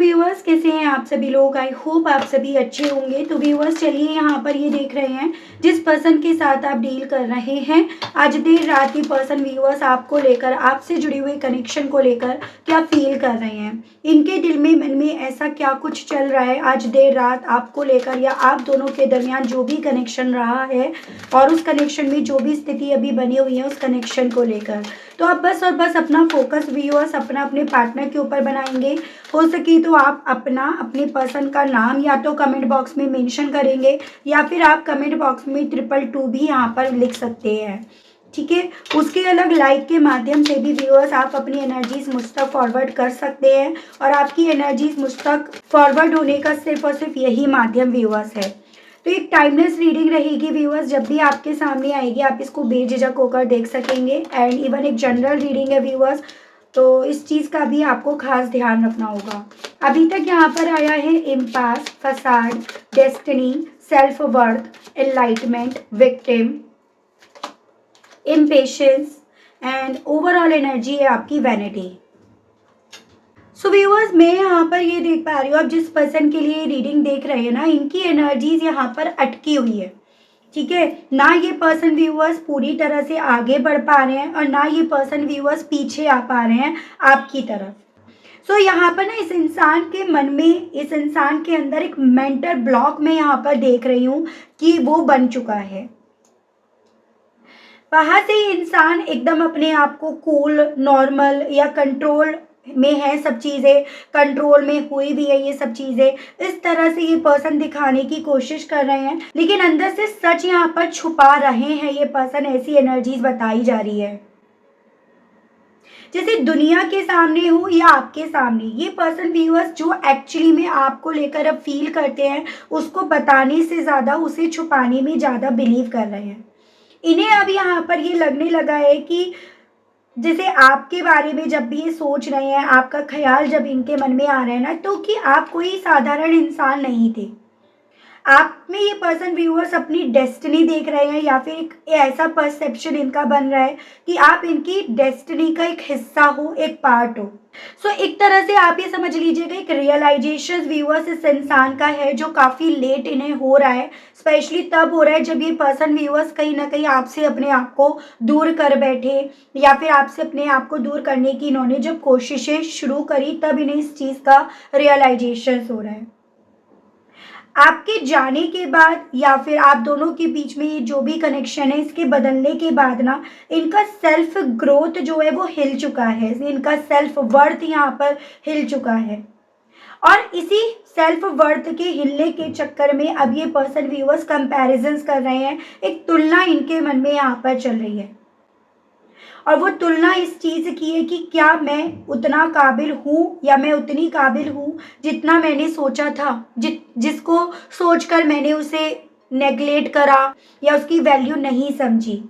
Viewers, कैसे हैं आप सभी लोग? आई होप आप सभी अच्छे होंगे। तो व्यूअर्स, चलिए यहाँ पर ये देख रहे हैं जिस पर्सन के साथ आप डील कर रहे हैं, आज देर रात ये पर्सन व्यूअर्स आपको लेकर, आपसे जुड़े हुए कनेक्शन को लेकर क्या फील कर रहे हैं, इनके दिल में मन में ऐसा क्या कुछ चल रहा है आज देर रात आपको लेकर, या आप दोनों के दरमियान जो भी कनेक्शन रहा है और उस कनेक्शन में जो भी स्थिति अभी बनी हुई है उस कनेक्शन को लेकर। तो आप बस और बस अपना फोकस व्यूअर्स अपने पार्टनर के ऊपर बनाएंगे। हो सके तो आप अपने पर्सन का नाम या तो कमेंट बॉक्स में मेंशन करेंगे, या फिर आप कमेंट बॉक्स में 222 भी यहाँ पर लिख सकते हैं, ठीक है। उसके अलग लाइक के माध्यम से भी व्यूअर्स आप अपनी एनर्जीज मुझ तक फॉरवर्ड कर सकते हैं, और आपकी एनर्जीज मुझ तक फॉरवर्ड होने का सिर्फ और सिर्फ यही माध्यम व्यूअर्स है। तो एक टाइमलेस रीडिंग रहेगी व्यूअर्स, जब भी आपके सामने आएगी आप इसको बेझिझक होकर देख सकेंगे। एंड इवन एक जनरल रीडिंग है व्यूअर्स, तो इस चीज़ का भी आपको खास ध्यान रखना होगा। अभी तक यहाँ पर आया है impasse, facade, destiny, self worth, enlightenment, victim, impatience, and overall energy है आपकी वैनिटी। सो व्यूअर्स, मैं यहाँ पर ये देख पा रही हूँ, आप जिस पर्सन के लिए रीडिंग देख रहे हैं ना, इनकी एनर्जीज यहाँ पर अटकी हुई है, ठीक है। ना ये पर्सन व्यूअर्स पूरी तरह से आगे बढ़ पा रहे हैं, और ना ये पर्सन व्यूअर्स पीछे आ पा रहे हैं आपकी तरफ। सो यहाँ पर ना इस इंसान के मन में, इस इंसान के अंदर एक मेंटल ब्लॉक मैं यहाँ पर देख रही हूँ कि वो बन चुका है। वहां से ये इंसान एकदम अपने आप को कूल, नॉर्मल या कंट्रोल में है, सब चीज़ें कंट्रोल में हुई भी है, ये सब चीज़ें इस तरह से ये पर्सन दिखाने की कोशिश कर रहे हैं, लेकिन अंदर से सच यहाँ पर छुपा रहे हैं ये पर्सन, ऐसी एनर्जीज बताई जा रही है। जैसे दुनिया के सामने हो या आपके सामने, ये पर्सन व्यूअर्स जो एक्चुअली में आपको लेकर अब फील करते हैं, उसको बताने से ज़्यादा उसे छुपाने में ज़्यादा बिलीव कर रहे हैं। इन्हें अब यहाँ पर ये लगने लगा है कि जैसे आपके बारे में जब भी ये सोच रहे हैं, आपका ख्याल जब इनके मन में आ रहा है ना, तो कि आप कोई साधारण इंसान नहीं थे। आप में ये पर्सन व्यूअर्स अपनी डेस्टिनी देख रहे हैं, या फिर एक ऐसा परसेप्शन इनका बन रहा है कि आप इनकी डेस्टिनी का एक हिस्सा हो, एक पार्ट हो। सो एक तरह से आप ये समझ लीजिएगा, एक रियलाइजेशन व्यूअर्स इस इंसान का है जो काफ़ी लेट इन्हें हो रहा है। स्पेशली तब हो रहा है जब ये पर्सन व्यूअर्स कहीं ना कहीं आपसे अपने आप को दूर कर बैठे, या फिर आपसे अपने आप को दूर करने की इन्होंने जब कोशिशें शुरू करी, तब इन्हें इस चीज़ का रियलाइजेशन हो रहा है। आपके जाने के बाद, या फिर आप दोनों के बीच में ये जो भी कनेक्शन है, इसके बदलने के बाद ना, इनका सेल्फ ग्रोथ जो है वो हिल चुका है, इनका सेल्फ वर्थ यहाँ पर हिल चुका है। और इसी सेल्फ वर्थ के हिलने के चक्कर में अब ये पर्सन व्यूअर्स कंपैरिजंस कर रहे हैं, एक तुलना इनके मन में यहाँ पर चल रही है, और वो तुलना इस चीज़ की है कि क्या मैं उतना काबिल हूँ, या मैं उतनी काबिल हूँ जितना मैंने सोचा था, जिसको सोचकर मैंने उसे नेगलेक्ट करा या उसकी वैल्यू नहीं समझी।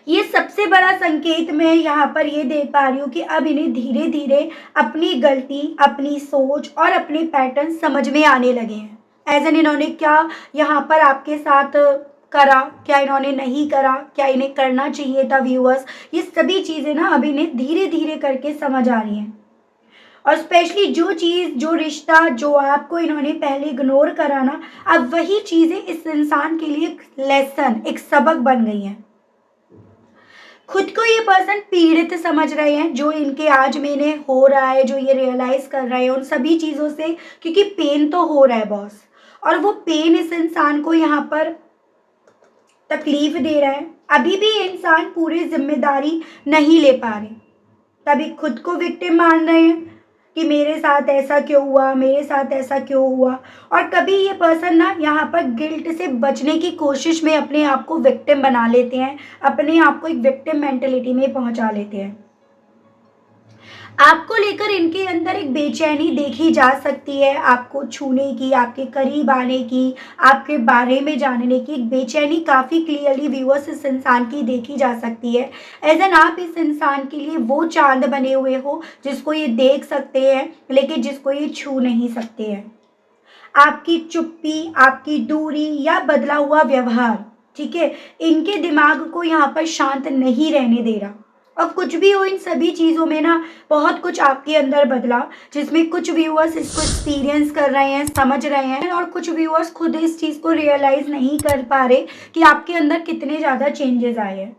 ये सबसे बड़ा संकेत मैं यहाँ पर ये देख पा रही हूँ कि अब इन्हें धीरे धीरे अपनी गलती, अपनी सोच और अपने पैटर्न समझ में आने लगे हैं। एज एन इन्होंने क्या यहाँ पर आपके साथ करा, क्या इन्होंने नहीं करा, क्या इन्हें करना चाहिए था व्यूअर्स, ये सभी चीज़ें ना अब इन्हें धीरे धीरे करके समझ आ रही हैं। और स्पेशली जो चीज़, जो रिश्ता जो आपको इन्होंने पहले इग्नोर करा ना, अब वही चीज़ें इस इंसान के लिए एक लेसन, एक सबक बन गई हैं। खुद को ये पर्सन पीड़ित समझ रहे हैं, जो इनके आज में इन्हें हो रहा है, जो ये रियलाइज़ कर रहे हैं उन सभी चीज़ों से, क्योंकि पेन तो हो रहा है बॉस, और वो पेन इस इंसान को यहाँ पर तकलीफ दे रहा है। अभी भी ये इंसान पूरी जिम्मेदारी नहीं ले पा रहे, तभी खुद को विक्टिम मान रहे हैं कि मेरे साथ ऐसा क्यों हुआ, मेरे साथ ऐसा क्यों हुआ। और कभी ये पर्सन ना यहाँ पर गिल्ट से बचने की कोशिश में अपने आप को विक्टिम बना लेते हैं, अपने आप को एक विक्टिम मेंटलिटी में पहुंचा लेते हैं। आपको लेकर इनके अंदर एक बेचैनी देखी जा सकती है, आपको छूने की, आपके करीब आने की, आपके बारे में जानने की एक बेचैनी काफ़ी क्लियरली व्यूअर्स इस इंसान की देखी जा सकती है। एज एन आप इस इंसान के लिए वो चांद बने हुए हो जिसको ये देख सकते हैं, लेकिन जिसको ये छू नहीं सकते हैं। आपकी चुप्पी, आपकी दूरी या बदला हुआ व्यवहार, ठीक है, इनके दिमाग को यहाँ पर शांत नहीं रहने दे रहा। और कुछ भी हो, इन सभी चीज़ों में ना बहुत कुछ आपके अंदर बदला, जिसमें कुछ व्यूअर्स इसको एक्सपीरियंस कर रहे हैं, समझ रहे हैं, और कुछ व्यूअर्स खुद इस चीज़ को रियलाइज़ नहीं कर पा रहे कि आपके अंदर कितने ज़्यादा चेंजेस आए हैं।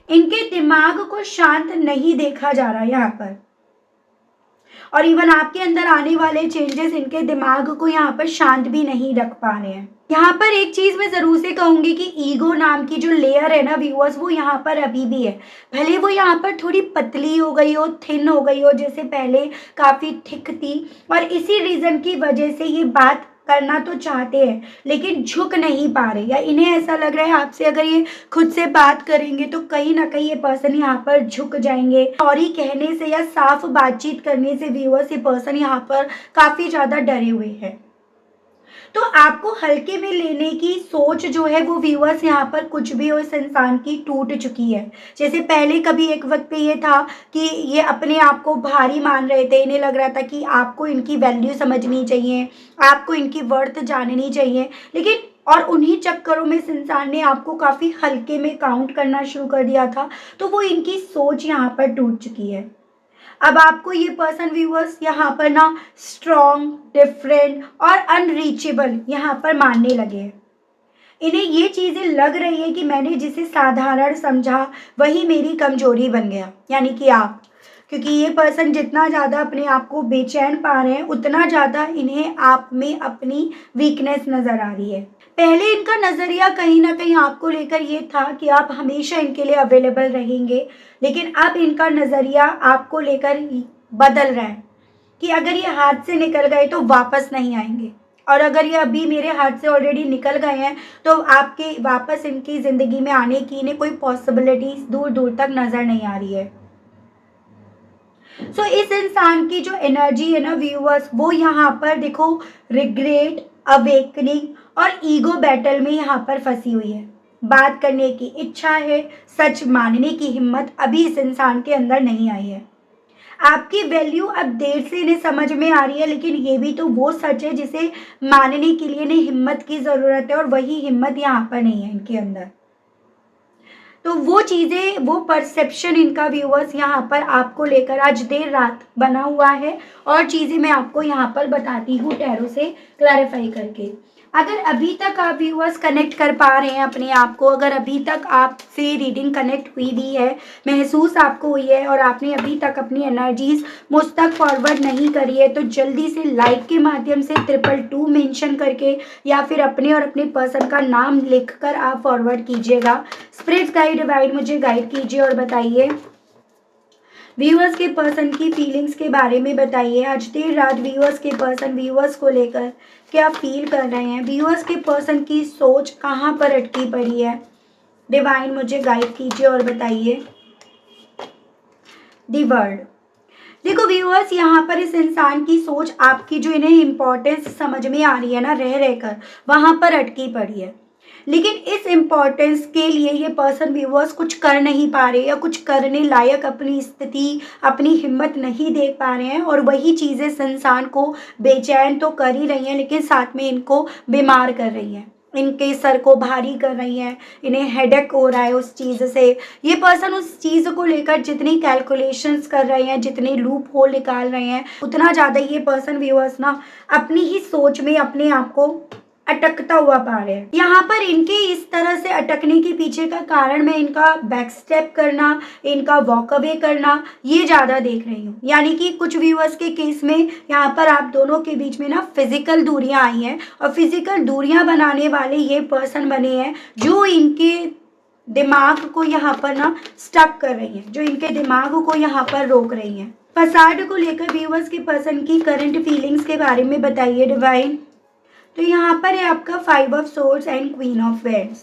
इनके दिमाग को शांत नहीं देखा जा रहा है यहाँ पर, और इवन आपके अंदर आने वाले चेंजेस इनके दिमाग को यहाँ पर शांत भी नहीं रख पा रहे हैं। यहाँ पर एक चीज मैं जरूर से कहूंगी कि ईगो नाम की जो लेयर है ना व्यूअर्स, वो यहाँ पर अभी भी है। भले वो यहाँ पर थोड़ी पतली हो गई हो, थिन हो गई हो, जैसे पहले काफी थिक थी, और इसी रीजन की वजह से ये बात करना तो चाहते हैं लेकिन झुक नहीं पा रहे, या इन्हें ऐसा लग रहा है आपसे अगर ये खुद से बात करेंगे तो कहीं ना कहीं ये पर्सन यहाँ पर झुक जाएंगे। सॉरी कहने से या साफ बातचीत करने से व्यूअर्स ये पर्सन यहाँ पर काफी ज्यादा डरे हुए हैं। तो आपको हल्के में लेने की सोच जो है वो व्यूअर्स यहाँ पर कुछ भी हो इस इंसान की टूट चुकी है। जैसे पहले कभी एक वक्त पे ये था कि ये अपने आप को भारी मान रहे थे, इन्हें लग रहा था कि आपको इनकी वैल्यू समझनी चाहिए, आपको इनकी वर्थ जाननी चाहिए, लेकिन और उन्हीं चक्करों में इस इंसान ने आपको काफ़ी हल्के में काउंट करना शुरू कर दिया था, तो वो इनकी सोच यहाँ पर टूट चुकी है। अब आपको ये पर्सन व्यूअर्स यहाँ पर ना स्ट्रॉन्ग, डिफरेंट और अनरीचेबल यहाँ पर मानने लगे हैं। इन्हें ये चीज़ें लग रही है कि मैंने जिसे साधारण समझा वही मेरी कमजोरी बन गया, यानी कि आप, क्योंकि ये पर्सन जितना ज़्यादा अपने आप को बेचैन पा रहे हैं उतना ज़्यादा इन्हें आप में अपनी वीकनेस नज़र आ रही है। पहले इनका नज़रिया कहीं ना कहीं आपको लेकर ये था कि आप हमेशा इनके लिए अवेलेबल रहेंगे, लेकिन अब इनका नज़रिया आपको लेकर बदल रहा है कि अगर ये हाथ से निकल गए तो वापस नहीं आएंगे, और अगर ये अभी मेरे हाथ से ऑलरेडी निकल गए हैं तो आपके वापस इनकी ज़िंदगी में आने की इन्हें कोई पॉसिबिलिटीज दूर दूर तक नज़र नहीं आ रही है। इस इंसान की जो एनर्जी है ना व्यूअर्स, वो यहाँ पर देखो रिग्रेट, अवेकनिंग और ईगो बैटल में यहाँ पर फंसी हुई है। बात करने की इच्छा है, सच मानने की हिम्मत अभी इस इंसान के अंदर नहीं आई है। आपकी वैल्यू अब देर से इन्हें समझ में आ रही है, लेकिन ये भी तो वो सच है जिसे मानने के लिए इन्हें हिम्मत की ज़रूरत है, और वही हिम्मत यहाँ पर नहीं है इनके अंदर। तो वो चीज़ें, वो परसेप्शन इनका व्यूअर्स यहाँ पर आपको लेकर आज देर रात बना हुआ है, और चीज़ें मैं आपको यहाँ पर बताती हूँ टैरो से क्लैरिफाई करके। अगर अभी तक आप व्यूअर्स कनेक्ट कर पा रहे हैं अपने आप को, अगर अभी तक आपसे रीडिंग कनेक्ट हुई भी है, महसूस आपको हुई है, और आपने अभी तक अपनी एनर्जीज मुझ तक फॉरवर्ड नहीं करी है, तो जल्दी से लाइक के माध्यम से 222 मेंशन करके या फिर अपने और अपने पर्सन का नाम लिखकर आप फॉरवर्ड कीजिएगा। स्पिरिट गाइड डिवाइन मुझे गाइड कीजिए और बताइए व्यूअर्स के पर्सन की फीलिंग्स के बारे में बताइए। आज देर रात व्यूअर्स के पर्सन व्यूअर्स को लेकर क्या फील कर रहे हैं, व्यूअर्स के पर्सन की सोच कहाँ पर अटकी पड़ी है। डिवाइन मुझे गाइड कीजिए और बताइए दी वर्ड। देखो व्यूअर्स, यहाँ पर इस इंसान की सोच आपकी जो इन्हें इम्पोर्टेंस समझ में आ रही है ना रह रहकर, वहाँ पर अटकी पड़ी है, लेकिन इस इम्पोर्टेंस के लिए ये पर्सन व्यूअर्स कुछ कर नहीं पा रहे, या कुछ करने लायक अपनी स्थिति, अपनी हिम्मत नहीं देख पा रहे हैं, और वही चीज़ें इस इंसान को बेचैन तो कर ही रही हैं, लेकिन साथ में इनको बीमार कर रही हैं, इनके सर को भारी कर रही हैं, इन्हें हेडेक हो रहा है उस चीज़ से। ये पर्सन उस चीज़ को लेकर जितनी कैलकुलेशंस कर रहे हैं, जितने लूप होल निकाल रहे हैं, उतना ज़्यादा ये पर्सन व्यूअर्स ना अपनी ही सोच में अपने आप को अटकता हुआ पा रहे हैं। यहाँ पर इनके इस तरह से अटकने के पीछे का कारण मैं इनका बैक स्टेप करना, इनका वॉक अवे करना, ये ज़्यादा देख रही हूँ। यानी कि कुछ व्यूअर्स के केस में यहाँ पर आप दोनों के बीच में ना फिजिकल दूरियाँ आई हैं, और फिजिकल दूरियाँ बनाने वाले ये पर्सन बने हैं जो इनके दिमाग को यहाँ पर ना स्टक कर रही हैं, जो इनके दिमाग को यहाँ पर रोक रही हैं। फसाड को लेकर व्यूअर्स के पर्सन की करंट फीलिंग्स के बारे में बताइए डिवाइन। तो यहाँ पर है आपका 5 of swords and queen of vends.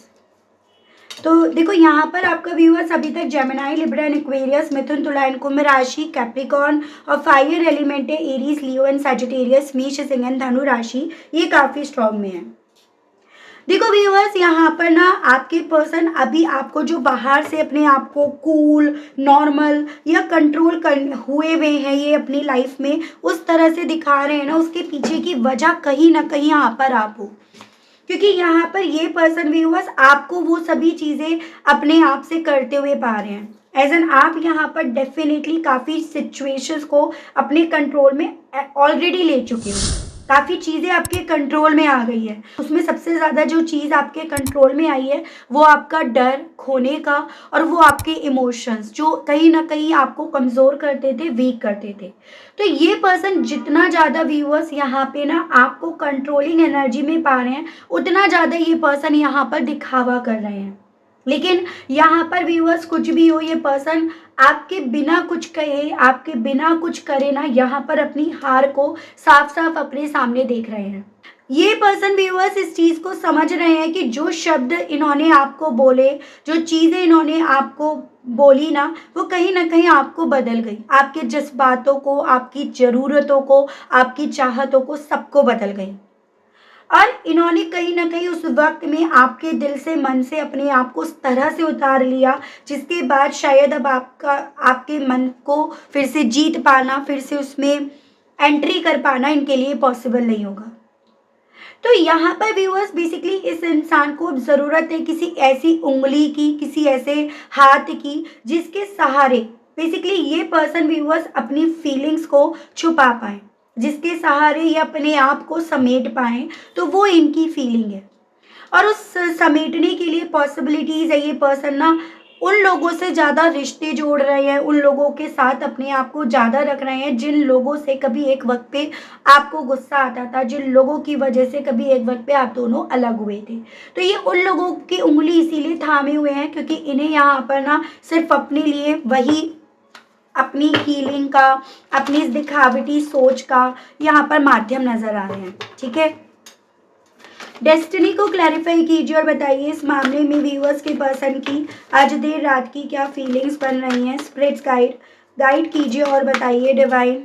तो देखो यहाँ पर आपका व्यूअर्स अभी तक जेमिनी, लिब्रा एंड एक्वेरियस, मिथुन, तुला एंड कुंभ राशि, कैप्रिकॉर्न और फायर एलिमेंट है एरीज, लियो एंड सजिटेरियस, मेष, सिंह एंड धनु राशि, ये काफ़ी स्ट्रॉन्ग में है। देखो व्यूअर्स, यहाँ पर ना आपके पर्सन अभी आपको जो बाहर से अपने आप को कूल, नॉर्मल या कंट्रोल कर हुए हुए हैं ये अपनी लाइफ में, उस तरह से दिखा रहे हैं ना, उसके पीछे की वजह कहीं ना कहीं यहाँ पर आप हो। क्योंकि यहाँ पर ये पर्सन व्यूअर्स आपको वो सभी चीज़ें अपने आप से करते हुए पा रहे हैं। एज एन आप यहाँ पर डेफिनेटली काफ़ी सिचुएशंस को अपने कंट्रोल में ऑलरेडी ले चुके हो। काफ़ी चीज़ें आपके कंट्रोल में आ गई है। उसमें सबसे ज़्यादा जो चीज़ आपके कंट्रोल में आई है वो आपका डर खोने का और वो आपके इमोशंस जो कहीं ना कहीं आपको कमज़ोर करते थे, वीक करते थे। तो ये पर्सन जितना ज़्यादा व्यूअर्स यहाँ पे ना आपको कंट्रोलिंग एनर्जी में पा रहे हैं, उतना ज़्यादा ये पर्सन यहाँ पर दिखावा कर रहे हैं। लेकिन यहाँ पर व्यूअर्स कुछ भी हो, ये पर्सन आपके बिना कुछ कहे, आपके बिना कुछ करे ना, यहाँ पर अपनी हार को साफ साफ अपने सामने देख रहे हैं। ये पर्सन व्यूअर्स इस चीज़ को समझ रहे हैं कि जो शब्द इन्होंने आपको बोले, जो चीज़ें इन्होंने आपको बोली ना कहीं आपको बदल गई। आपके जज्बातों को, आपकी ज़रूरतों को, आपकी चाहतों को, सबको बदल गई। और इन्होंने कहीं न कहीं उस वक़्त में आपके दिल से, मन से अपने आप को उस तरह से उतार लिया, जिसके बाद शायद अब आपके मन को फिर से जीत पाना, फिर से उसमें एंट्री कर पाना इनके लिए पॉसिबल नहीं होगा। तो यहाँ पर व्यूअर्स बेसिकली इस इंसान को ज़रूरत है किसी ऐसी उंगली की, किसी ऐसे हाथ की, जिसके सहारे बेसिकली ये पर्सन व्यूअर्स अपनी फीलिंग्स को छुपा पाए, जिसके सहारे ये अपने आप को समेट पाएँ, तो वो इनकी फीलिंग है। और उस समेटने के लिए पॉसिबिलिटीज़ है, ये पर्सन ना उन लोगों से ज़्यादा रिश्ते जोड़ रहे हैं, उन लोगों के साथ अपने आप को ज़्यादा रख रहे हैं जिन लोगों से कभी एक वक्त पे आपको गुस्सा आता था, जिन लोगों की वजह से कभी एक वक्त पे आप दोनों अलग हुए थे। तो ये उन लोगों की उंगली इसीलिए थामे हुए हैं क्योंकि इन्हें यहाँ पर ना सिर्फ अपने लिए वही अपनी हीलिंग का, अपनी इस दिखावटी सोच का यहाँ पर माध्यम नजर आ रहे हैं। ठीक है, डेस्टिनी को क्लैरिफाई कीजिए और बताइए इस मामले में व्यूअर्स के पर्सन की आज देर रात की क्या फीलिंग्स बन रही हैं। स्पिरिट्स गाइड कीजिए और बताइए डिवाइन।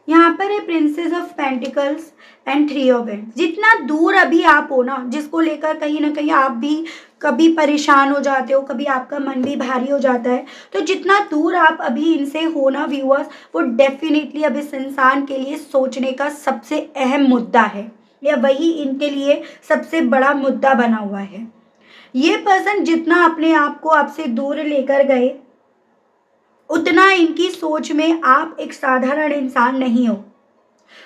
यहाँ पर है princess of pentacles and three of wands. जितना दूर अभी आप हो ना, जिसको लेकर कहीं ना कहीं आप भी कभी परेशान हो जाते हो, कभी आपका मन भी भारी हो जाता है, तो जितना दूर आप अभी इनसे हो ना व्यूअर्स, वो डेफिनेटली अब इस इंसान के लिए सोचने का सबसे अहम मुद्दा है, या वही इनके लिए सबसे बड़ा मुद्दा बना हुआ है। ये पर्सन जितना अपने आप को आपसे दूर लेकर गए, उतना इनकी सोच में आप एक साधारण इंसान नहीं हो,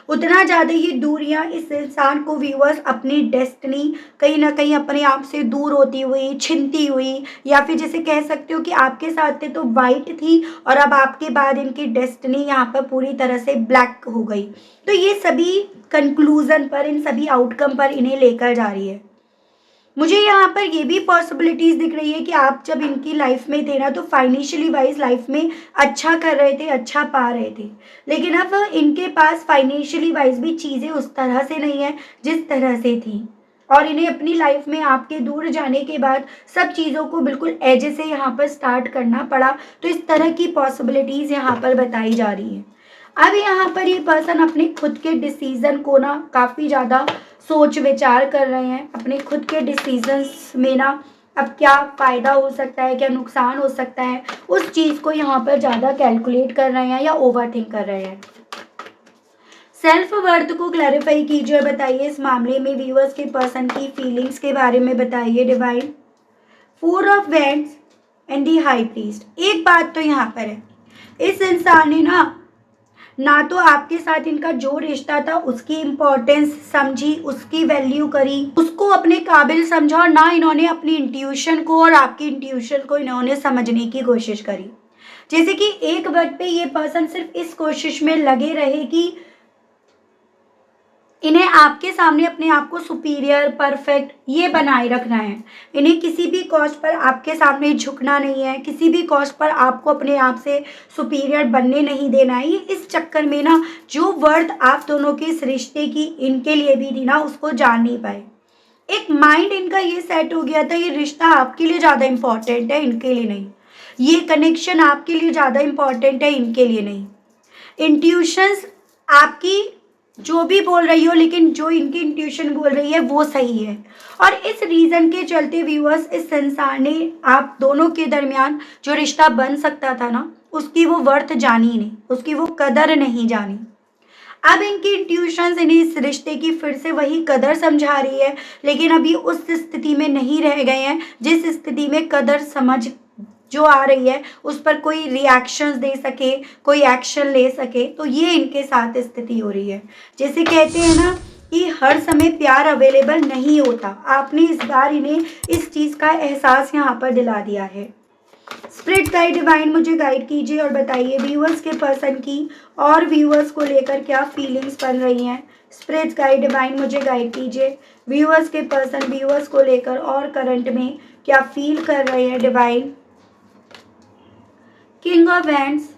उतना ज़्यादा ये दूरियां इस इंसान को व्यूअर्स अपनी डेस्टिनी कहीं ना कहीं अपने आप से दूर होती हुई, छिनती हुई, या फिर जैसे कह सकते हो कि आपके साथ थे तो वाइट थी और अब आपके बाद इनकी डेस्टिनी यहाँ पर पूरी तरह से ब्लैक हो गई। तो ये सभी कंक्लूजन पर, इन सभी आउटकम पर इन्हें लेकर जा रही है। मुझे यहाँ पर ये भी पॉसिबिलिटीज़ दिख रही है कि आप जब इनकी लाइफ में थे ना, तो फाइनेंशियली वाइज लाइफ में अच्छा कर रहे थे, अच्छा पा रहे थे, लेकिन अब इनके पास फाइनेंशियली वाइज भी चीज़ें उस तरह से नहीं है जिस तरह से थी, और इन्हें अपनी लाइफ में आपके दूर जाने के बाद सब चीज़ों को बिल्कुल एज से यहाँ पर स्टार्ट करना पड़ा। तो इस तरह की पॉसिबिलिटीज़ यहाँ पर बताई जा रही है। अब यहाँ पर ये पर्सन अपने खुद के डिसीज़न को ना काफ़ी ज़्यादा सोच विचार कर रहे हैं, अपने खुद के डिसीजंस में ना अब क्या फ़ायदा हो सकता है, क्या नुकसान हो सकता है, उस चीज़ को यहाँ पर ज़्यादा कैलकुलेट कर रहे हैं या ओवर थिंक कर रहे हैं। सेल्फ वर्थ को क्लैरिफाई कीजिए और बताइए इस मामले में व्यूअर्स के पर्सन की फीलिंग्स के बारे में बताइए divine. 4 of wands and the high priest. एक बात तो यहाँ पर है, इस इंसान ने ना तो आपके साथ इनका जो रिश्ता था उसकी इम्पोर्टेंस समझी, उसकी वैल्यू करी, उसको अपने काबिल समझा, और ना इन्होंने अपनी इंट्यूशन को और आपकी इंट्यूशन को इन्होंने समझने की कोशिश करी। जैसे कि एक वक्त पे ये पर्सन सिर्फ इस कोशिश में लगे रहे कि इन्हें आपके सामने अपने आप को सुपीरियर, परफेक्ट ये बनाए रखना है। इन्हें किसी भी कॉस्ट पर आपके सामने झुकना नहीं है, किसी भी कॉस्ट पर आपको अपने आप से सुपीरियर बनने नहीं देना है। ये इस चक्कर में ना जो वर्थ आप दोनों के इस रिश्ते की इनके लिए भी थी ना, उसको जान नहीं पाए। एक माइंड इनका ये सेट हो गया था, ये रिश्ता आपके लिए ज़्यादा इम्पॉर्टेंट है, इनके लिए नहीं। ये कनेक्शन आपके लिए ज़्यादा इम्पॉर्टेंट है, इनके लिए नहीं। इंट्यूशंस आपकी जो भी बोल रही हो, लेकिन जो इनकी इंट्यूशन बोल रही है वो सही है। और इस रीज़न के चलते व्यूअर्स, इस इंसान ने आप दोनों के दरमियान जो रिश्ता बन सकता था ना, उसकी वो वर्थ जानी नहीं, उसकी वो कदर नहीं जानी। अब इनकी इंट्यूशंस इन्हें इस रिश्ते की फिर से वही कदर समझा रही है, लेकिन अभी उस स्थिति में नहीं रह गए हैं जिस स्थिति में कदर समझ जो आ रही है उस पर कोई रिएक्शंस दे सके, कोई एक्शन ले सके। तो ये इनके साथ स्थिति हो रही है। जैसे कहते हैं ना कि हर समय प्यार अवेलेबल नहीं होता, आपने इस बार इन्हें इस चीज़ का एहसास यहाँ पर दिला दिया है। स्पिरिट गाइड डिवाइन मुझे गाइड कीजिए और बताइए व्यूअर्स के पर्सन की और व्यूअर्स को लेकर क्या फीलिंग्स बन रही हैं। स्पिरिट गाइड डिवाइन मुझे गाइड कीजिए व्यूअर्स के पर्सन व्यूअर्स को लेकर और करंट में क्या फील कर रहे हैं divine. King of wands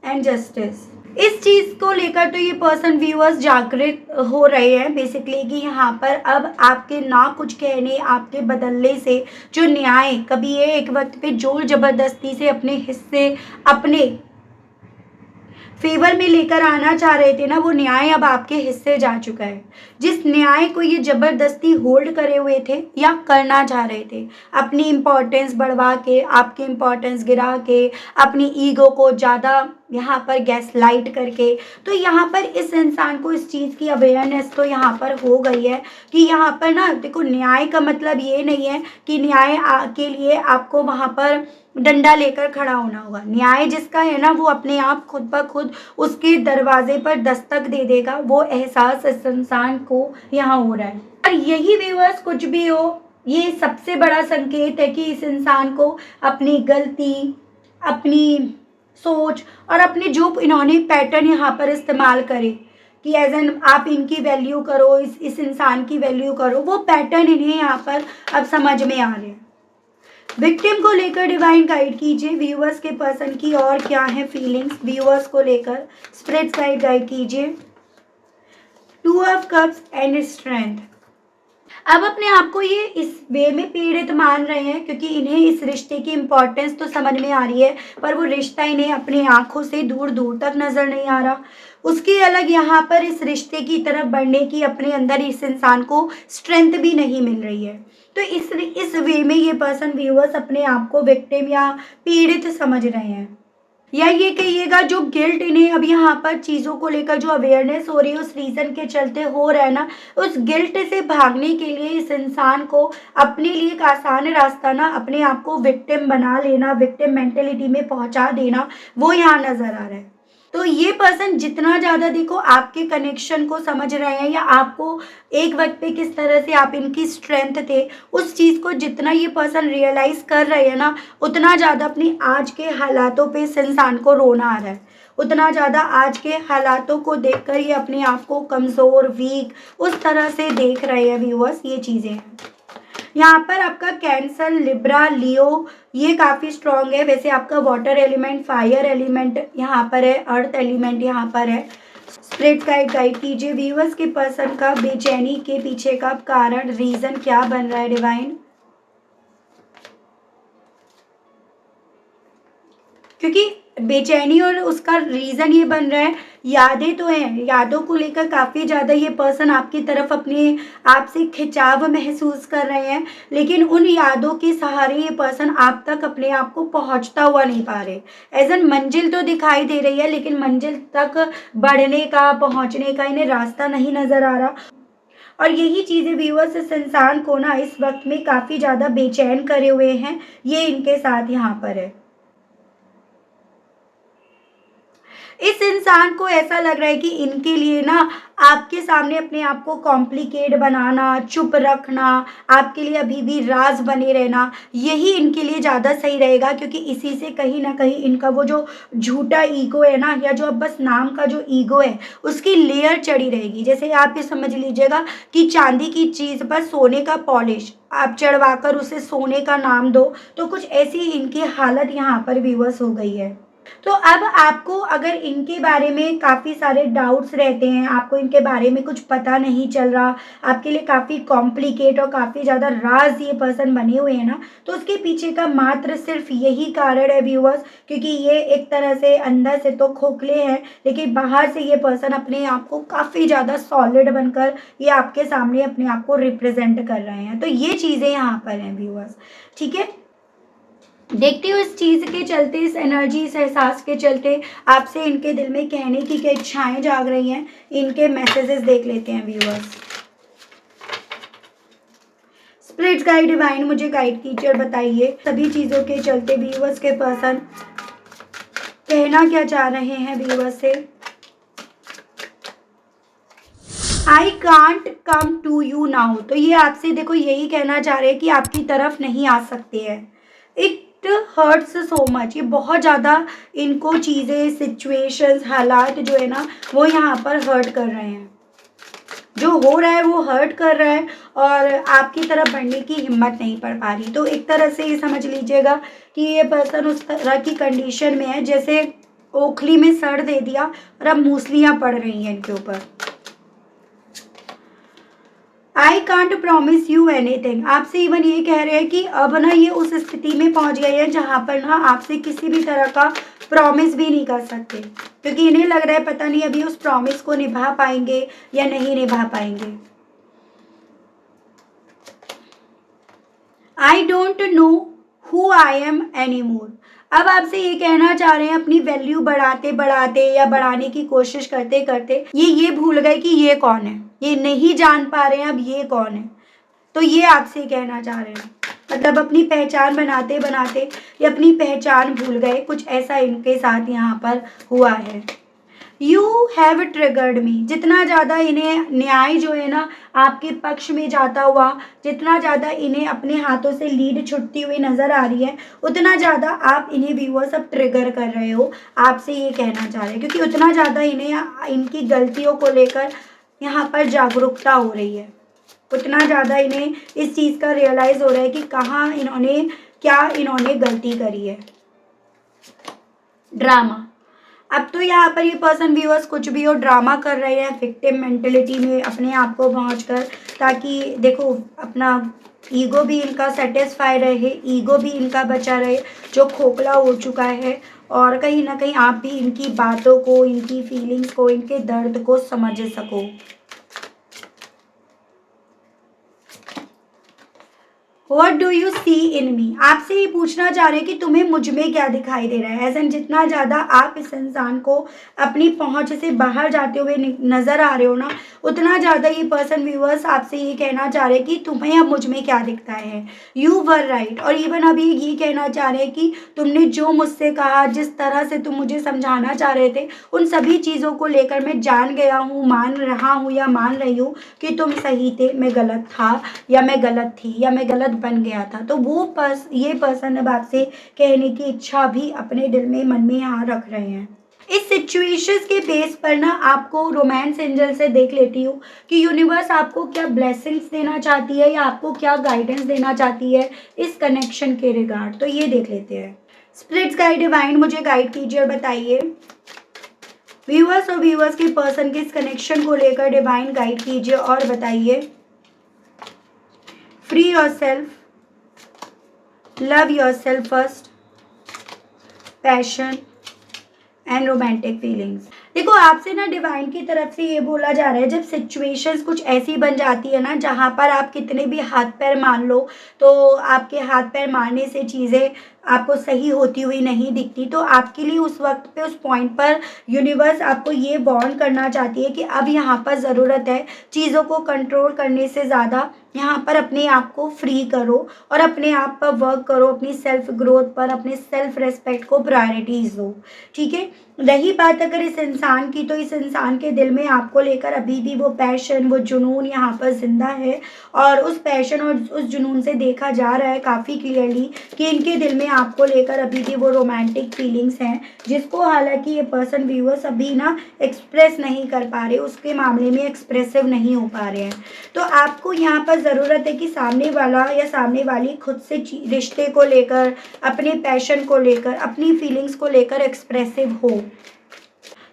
and justice, इस चीज़ को लेकर तो ये पर्सन व्यूअर्स जागृत हो रहे हैं बेसिकली कि यहाँ पर अब आपके ना कुछ कहने, आपके बदलने से जो न्याय, कभी ये एक वक्त पे जोर जबरदस्ती से अपने हिस्से अपने फेवर में लेकर आना चाह रहे थे ना, वो न्याय अब आपके हिस्से जा चुका है। जिस न्याय को ये जबरदस्ती होल्ड करे हुए थे या करना चाह रहे थे, अपनी इम्पोर्टेंस बढ़वा के, आपकी इम्पोर्टेंस गिरा के, अपनी ईगो को ज़्यादा यहाँ पर गैस लाइट करके, तो यहाँ पर इस इंसान को इस चीज़ की अवेयरनेस तो यहाँ पर हो गई है कि यहाँ पर ना देखो, न्याय का मतलब ये नहीं है कि न्याय के लिए आपको वहाँ पर डंडा लेकर खड़ा होना होगा। न्याय जिसका है ना वो अपने आप खुद ब खुद उसके दरवाजे पर दस्तक दे देगा। वो एहसास इस इंसान को यहाँ हो रहा है। और यही व्यूअर्स कुछ भी हो, ये सबसे बड़ा संकेत है कि इस इंसान को अपनी गलती, अपनी सोच और अपने जो इन्होंने पैटर्न यहाँ पर इस्तेमाल करे कि एज एन आप इनकी वैल्यू करो, इस इंसान की वैल्यू करो, वो पैटर्न इन्हें यहाँ पर अब समझ में आ रहे हैं। विक्टिम को लेकर डिवाइन गाइड कीजिए व्यूअर्स के पर्सन की और क्या है फीलिंग्स व्यूअर्स को लेकर। स्पिरिट गाइड कीजिए। Two of cups and strength, अब अपने आप को ये इस वे में पीड़ित मान रहे हैं क्योंकि इन्हें इस रिश्ते की इम्पोर्टेंस तो समझ में आ रही है, पर वो रिश्ता इन्हें अपनी आंखों से दूर दूर तक नजर नहीं आ रहा। उसके अलग यहाँ पर इस रिश्ते की तरफ बढ़ने की अपने अंदर इस इंसान को स्ट्रेंथ भी नहीं मिल रही है। तो इस वे में ये पर्सन व्यूअर्स अपने आप को विक्टिम या पीड़ित समझ रहे हैं, या ये कहिएगा जो गिल्ट इन्हें अब यहाँ पर चीज़ों को लेकर जो अवेयरनेस हो रही है उस रीज़न के चलते हो रहा है ना, उस गिल्ट से भागने के लिए इस इंसान को अपने लिए एक आसान रास्ता ना अपने आप को विक्टिम बना लेना, विक्टिम मेंटेलिटी में पहुँचा देना, वो यहाँ नज़र आ रहा है। तो ये पर्सन जितना ज़्यादा देखो आपके कनेक्शन को समझ रहे हैं या आपको एक वक्त पे किस तरह से आप इनकी स्ट्रेंथ थे, उस चीज़ को जितना ये पर्सन रियलाइज़ कर रहे हैं ना, उतना ज़्यादा अपनी आज के हालातों पे इस इंसान को रोना आ रहा है। उतना ज़्यादा आज के हालातों को देखकर ये अपने आप को कमज़ोर, वीक उस तरह से देख रहे हैं व्यूअर्स। ये चीज़ें हैं यहाँ पर। आपका कैंसर, लिब्रा, लियो ये काफ़ी स्ट्रॉन्ग है। वैसे आपका वाटर एलिमेंट, फायर एलिमेंट यहाँ पर है, अर्थ एलिमेंट यहाँ पर है। स्पिरिट गाइड कीजिए व्यूअर्स के पर्सन का बेचैनी के पीछे का कारण, रीज़न क्या बन रहा है डिवाइन। क्योंकि बेचैनी और उसका रीज़न ये बन रहा है, यादें तो हैं, यादों को लेकर काफ़ी ज़्यादा ये पर्सन आपकी तरफ अपने आप से खिंचाव महसूस कर रहे हैं, लेकिन उन यादों के सहारे ये पर्सन आप तक अपने आप को पहुंचता हुआ नहीं पा रहे। एज एन मंजिल तो दिखाई दे रही है, लेकिन मंजिल तक बढ़ने का, पहुंचने का इन्हें रास्ता नहीं नज़र आ रहा। और यही चीज़ें व्यूअर्स इस इंसान को ना इस वक्त में काफ़ी ज़्यादा बेचैन करे हुए हैं। ये इनके साथ यहाँ पर है। इस इंसान को ऐसा लग रहा है कि इनके लिए ना आपके सामने अपने आप को कॉम्प्लिकेट बनाना, चुप रखना, आपके लिए अभी भी राज बने रहना, यही इनके लिए ज़्यादा सही रहेगा। क्योंकि इसी से कहीं ना कहीं इनका वो जो झूठा ईगो है ना, या जो अब बस नाम का जो ईगो है, उसकी लेयर चढ़ी रहेगी। जैसे आप ये समझ लीजिएगा कि चांदी की चीज़ पर सोने का पॉलिश आप चढ़वाकर उसे सोने का नाम दो, तो कुछ ऐसी इनकी हालत यहाँ पर व्यूअर्स हो गई है। तो अब आपको अगर इनके बारे में काफ़ी सारे डाउट्स रहते हैं, आपको इनके बारे में कुछ पता नहीं चल रहा, आपके लिए काफ़ी कॉम्प्लिकेट और काफ़ी ज़्यादा राज ये पर्सन बने हुए हैं ना, तो उसके पीछे का मात्र सिर्फ यही कारण है व्यूअर्स। क्योंकि ये एक तरह से अंदर से तो खोखले हैं, लेकिन बाहर से ये पर्सन अपने आप को काफ़ी ज़्यादा सॉलिड बनकर ये आपके सामने अपने आप को रिप्रेजेंट कर रहे हैं। तो ये चीज़ें यहाँ पर हैं व्यूअर्स, ठीक है। देखती हूँ इस चीज़ के चलते, इस एनर्जी, इस एहसास के चलते आपसे इनके दिल में कहने की क्या इच्छाएं जाग रही हैं। इनके मैसेजेस देख लेते हैं व्यूअर्स। स्पिरिट्स गाइड डिवाइन मुझे गाइड कीजिए और बताइए सभी चीज़ों के चलते व्यूअर्स के पर्सन कहना क्या चाह रहे हैं व्यूअर्स से। I can't come to you now, तो ये आपसे देखो यही कहना चाह रहे हैं कि आपकी तरफ नहीं आ सकते हैं। इट हर्ट्स सो मच, ये बहुत ज़्यादा इनको चीज़ें, सिचुएशंस, हालात जो है ना वो यहाँ पर हर्ट कर रहे हैं। जो हो रहा है वो हर्ट कर रहा है और आपकी तरफ बढ़ने की हिम्मत नहीं पड़ पा रही। तो एक तरह से ये समझ लीजिएगा कि ये पर्सन उस तरह की कंडीशन में है जैसे ओखली में सड़ दे दिया और अब मूसलियाँ पड़ रही हैं इनके ऊपर। I can't promise you anything, आपसे इवन ये कह रहे हैं कि अब ना ये उस स्थिति में पहुंच गए हैं जहां पर ना आपसे किसी भी तरह का प्रॉमिस भी नहीं कर सकते, क्योंकि इन्हें लग रहा है पता नहीं अभी उस प्रॉमिस को निभा पाएंगे या नहीं निभा पाएंगे। I don't know who I am any more, अब आपसे ये कहना चाह रहे हैं अपनी वैल्यू बढ़ाते बढ़ाते या बढ़ाने की कोशिश करते करते ये भूल गए कि ये कौन है, ये नहीं जान पा रहे हैं अब ये कौन है। तो ये आपसे कहना चाह रहे हैं, मतलब अपनी पहचान बनाते बनाते ये अपनी पहचान भूल गए, कुछ ऐसा इनके साथ यहाँ पर हुआ है। यू हैव ट्रिगर्ड मी, जितना ज़्यादा इन्हें न्याय जो है ना आपके पक्ष में जाता हुआ, जितना ज़्यादा इन्हें अपने हाथों से लीड छुटती हुई नज़र आ रही है, उतना ज़्यादा आप इन्हें व्यूअर्स अब ट्रिगर कर रहे हो। आपसे ये कहना चाह रहे हैं क्योंकि उतना ज़्यादा इन्हें इनकी गलतियों को लेकर यहाँ पर जागरूकता हो रही है, उतना ज़्यादा इन्हें इस चीज़ का रियलाइज़ हो रहा है कि कहाँ इन्होंने गलती करी है। ड्रामा, अब तो यहाँ पर ये पर्सन व्यूअर्स कुछ भी हो ड्रामा कर रहे हैं विक्टिम मेंटेलिटी में अपने आप को पहुँचकर, ताकि देखो अपना ईगो भी इनका सेटिस्फाई रहे, ईगो भी इनका बचा रहे जो खोखला हो चुका है, और कहीं ना कहीं आप भी इनकी बातों को, इनकी फीलिंग्स को, इनके दर्द को समझ सको। What do you see in me, आपसे ये पूछना चाह रहे हैं कि तुम्हें मुझ में क्या दिखाई दे रहा है। ऐसा जितना ज़्यादा आप इस इंसान को अपनी पहुंच से बाहर जाते हुए नज़र आ रहे हो ना, उतना ज़्यादा ये पर्सन व्यूअर्स आपसे ये कहना चाह रहे हैं कि तुम्हें अब मुझ में क्या दिखता है। यू वर राइट, और इवन अभी ये कहना चाह रहे हैं कि तुमने जो मुझसे कहा, जिस तरह से तुम मुझे समझाना चाह रहे थे, उन सभी चीज़ों को लेकर मैं जान गया हूँ, मान रहा हूँ या मान रही हूँ कि तुम सही थे, मैं गलत था या मैं गलत थी या मैं गलत बन गया था। तो ये पर्सन अब आपसे कहने की इच्छा भी अपने दिल में, मन में यहाँ रख रहे हैं। इस सिचुएशंस के बेस पर ना आपको रोमांस एंजल से देख लेती हूँ कि यूनिवर्स आपको क्या ब्लेसिंग्स देना चाहती है या आपको क्या गाइडेंस देना चाहती है इस कनेक्शन के रिगार्ड। तो ये देख लेते हैं। स्पिरिट्स गाइड डिवाइन मुझे गाइड कीजिए और बताइए व्यूअर्स के पर्सन के इस कनेक्शन को लेकर डिवाइन गाइड कीजिए और बताइए। Free yourself, love yourself first, passion and romantic feelings. देखो आपसे ना डिवाइन की तरफ से ये बोला जा रहा है, जब सिचुएशंस कुछ ऐसी बन जाती है ना जहाँ पर आप कितने भी हाथ पैर मान लो, तो आपके हाथ पैर मारने से चीज़ें आपको सही होती हुई नहीं दिखती, तो आपके लिए उस वक्त पे, उस पॉइंट पर यूनिवर्स आपको ये वार्न करना चाहती है कि अब यहाँ पर ज़रूरत है चीज़ों को कंट्रोल करने से ज़्यादा यहाँ पर अपने आप को फ्री करो और अपने आप पर वर्क करो, अपनी सेल्फ ग्रोथ पर, अपने सेल्फ रेस्पेक्ट को प्रायोरिटीज़ दो। ठीक है, रही बात अगर इस इंसान की, तो इस इंसान के दिल में आपको लेकर अभी भी वो पैशन, वो जुनून यहाँ पर जिंदा है, और उस पैशन और उस जुनून से देखा जा रहा है काफ़ी क्लियरली कि इनके दिल में आपको लेकर अभी भी वो रोमांटिक फीलिंग्स हैं, जिसको हालांकि ये पर्सन व्यूअर्स अभी ना एक्सप्रेस नहीं कर पा रहे, उसके मामले में एक्सप्रेसिव नहीं हो पा रहे हैं। तो आपको यहाँ पर ज़रूरत है कि सामने वाला या सामने वाली खुद से रिश्ते को लेकर, अपने पैशन को लेकर, अपनी फीलिंग्स को लेकर एक्सप्रेसिव हो,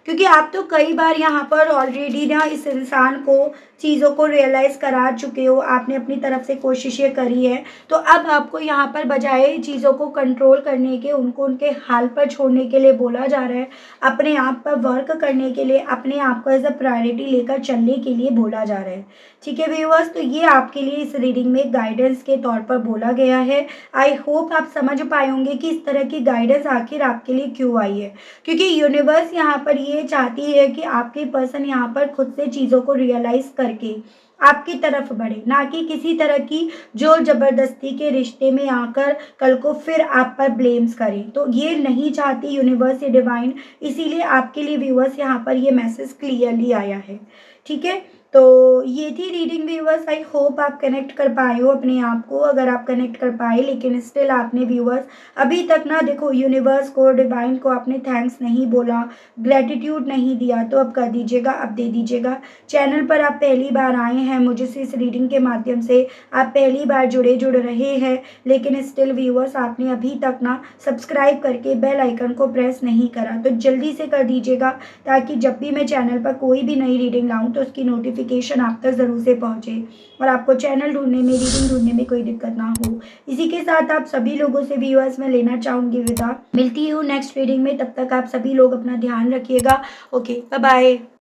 क्योंकि आप तो कई बार यहाँ पर ऑलरेडी ना इस इंसान को चीज़ों को रियलाइज़ करा चुके हो, आपने अपनी तरफ से कोशिशें करी है। तो अब आपको यहाँ पर बजाय चीज़ों को कंट्रोल करने के, उनको उनके हाल पर छोड़ने के लिए बोला जा रहा है, अपने आप पर वर्क करने के लिए, अपने आप को एज अ प्रायोरिटी लेकर चलने के लिए बोला जा रहा है। ठीक है व्यूअर्स, तो ये आपके लिए इस रीडिंग में गाइडेंस के तौर पर बोला गया है। आई होप आप समझ पाए होंगे कि इस तरह की गाइडेंस आखिर आपके लिए क्यों आई है, क्योंकि यूनिवर्स यहाँ पर ये चाहती है कि आपके पर्सन यहाँ पर खुद से चीज़ों को रियलाइज़ करके आपकी तरफ बढ़े, ना कि किसी तरह की जोर जबरदस्ती के रिश्ते में आकर कल को फिर आप पर ब्लेम्स करें। तो ये नहीं चाहती यूनिवर्स, ये डिवाइन, इसीलिए आपके लिए व्यूअर्स यहाँ पर ये मैसेज क्लियरली आया है। ठीक है, तो ये थी रीडिंग व्यूअर्स। आई होप आप कनेक्ट कर पाए हो अपने आप को। अगर आप कनेक्ट कर पाए लेकिन स्टिल आपने व्यूअर्स अभी तक ना देखो यूनिवर्स को, डिवाइन को आपने थैंक्स नहीं बोला, ग्रेटिट्यूड नहीं दिया, तो अब कर दीजिएगा, अब दे दीजिएगा। चैनल पर आप पहली बार आए हैं, मुझे से इस रीडिंग के माध्यम से आप पहली बार जुड़ रहे हैं, लेकिन स्टिल व्यूअर्स आपने अभी तक ना सब्सक्राइब करके बेल आइकन को प्रेस नहीं करा, तो जल्दी से कर दीजिएगा, ताकि जब भी मैं चैनल पर कोई भी नई रीडिंग लाऊं तो उसकी नोटिफिकेशन आप तक ज़रूर से पहुंचे और आपको चैनल ढूंढने में, रीडिंग ढूंढने में कोई दिक्कत ना हो। इसी के साथ आप सभी लोगों से व्यूअर्स मैं लेना चाहूँगी विदा। मिलती हूँ नेक्स्ट रीडिंग में, तब तक आप सभी लोग अपना ध्यान रखिएगा। Okay, bye bye.